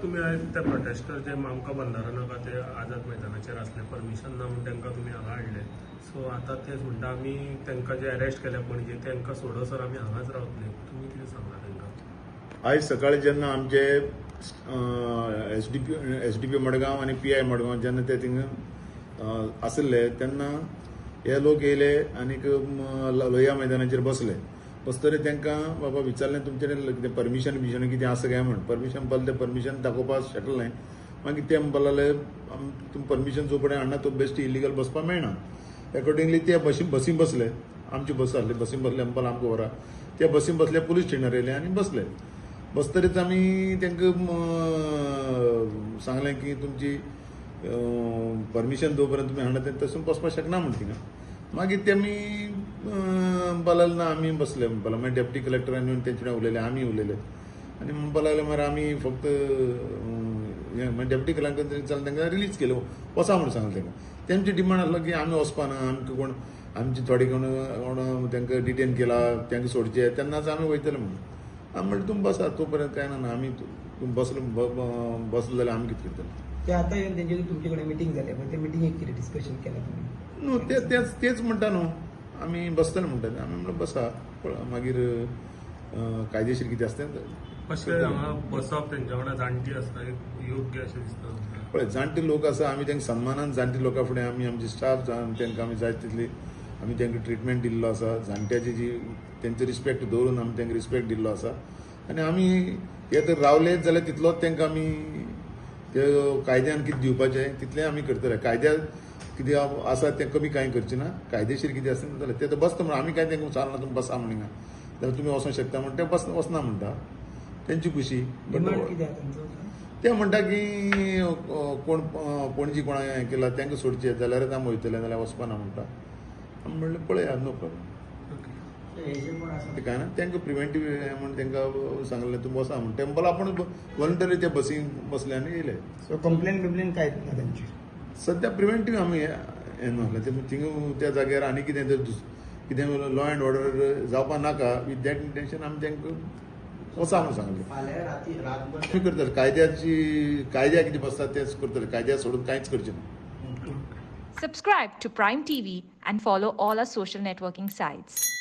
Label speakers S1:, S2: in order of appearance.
S1: तुम्ही आयज ते प्रोटेस्टर जे आमकां बंधारा नाका ते आझाद मैदानाचेर आसले परमिशन ना म्हणून तांकां तुमी हांगा हाडले सो आतां ते म्हणटा आमी तांकां जे अरेस्ट केल्या पणजे तांकां सोडसर आमी हांगाच रावतले तुमी कितें सांगला तांकां?
S2: आयज सकाळी जेन्ना आमचे एसडीपी मडगांव आनी पीआय मडगांव जेन्ना ते थिंग आसले तेन्ना हे लोक येयले आनीक लोहिया मैदानाचेर बसले. बसतरी तांकां बाबा विचारलें तुमचे कितें परमिशन कितें आसा काय म्हण परमिशन पळयलें तें परमिशन दाखोवपाक शकलें. मागीर ते म्हणपाक लागले तुमी परमिशन जो पर्यंत हाडना तो बेस्ट इलिगल बसपाक मेळना. अकॉर्डिंगली ते बसीन बसले. आमची बस आसली बसीन बसले म्हणपाक आमकां व्हरा ते बसीन बसले पुलीस स्टेशनार येयले आनी बसले. बसतरीच आमी तांकां सांगलें की तुमची परमिशन जो पर्यंत तुमी हाडना तें तसून बसपाक शकना म्हण थिंगा. मागीर तेमी म्हणपाक ना आमी बसले म्हणपाक मागीर डेप्युटी कलेक्टरान येवन तेंचे कडेन उलयले आमी उलयले आनी म्हणपाक लागले मरे आमी फक्त मागीर डेप्युटी कलेक्टरान जालें तांकां रिलीज केलो वचा म्हणून सांगलें तांकां. तेंची डिमांड आसलो की आमी वचपाना आमकां कोण आमची थोडे कोण तांकां डिटेन केला तांकां सोडचे तेन्नाच आमी वयतले म्हणून आमी म्हणलें तुमी बसा तो पर्यंत कांय ना आमी तुमी बसले जाल्यार आमी कितें करतले.
S3: ते आतां येवन तेंचे तुमचे कडेन मिटींग जाल्या पण ते मिटींगेक कितें डिस्कशन केलां तुमी?
S2: न्हू तेच म्हणटा न्हू आमी बसतले म्हणटा आमी म्हणलें बसा मागीर कायदेशीर कितें आसता
S1: अशें हांगा बसप तेंच्या वांगडा जाणटी आसता योग्य अशें दिसता?
S2: पळय जाणटे लोक आसा आमी तांकां सन्मानान जाणटे लोकां फुडें आमी आमचे स्टाफ तांकां आमी जाय तितली आमी तांकां ट्रिटमेंट दिल्लो आसा. जाणट्याची जी तेंचो रिस्पेक्ट दवरून आमी तांकां रिस्पेक्ट दिल्लो आसा आनी आमी हे तर रावलेच जाल्यार तितलोच तांकां आमी ते कायद्यान कितें दिवपाचें तितलें आमी करतले. कायद्या कितें आसा तें कमी कांय करचें ना. कायदेशीर कितें आसा जाल्यार ते बसता म्हणून आमी कांय तांकां विचारना तुमी बसा म्हणून हिंगा जाल्यार तुमी वचूंक शकता म्हणून ते वचना म्हणटा तेंची खुशी. ते म्हणटा की कोण पणजी कोणा हें केला तांकां सोडचें जाल्यारच आमी वयतले नाल्यार वचपाना म्हणटा. आमी म्हणलें पळया नो प्रॉब्लम ते काय ना तांकां प्रिव्हेंटीव हें म्हण तांकां सांगलें तुमी वसा म्हण टेंपल आपण वॉलंटरी ते बसीन बसले आनी येयले.
S3: सो कंप्लेन कांयच ना तेंची
S2: सध्या प्रिव्हेंटीव आमी हें न्हू थिंग त्या जाग्यार आनी कितें कितें लॉ अँड ऑर्डर जावपा नाका विथ दॅट इंटेंशन आमी तांकां वचा म्हणून सांगलें. करतले कायद्या कितें बसता तेंच करतले कायद्या सोडून कांयच करचें ना.
S4: Subscribe to Prime TV and follow all our social networking sites.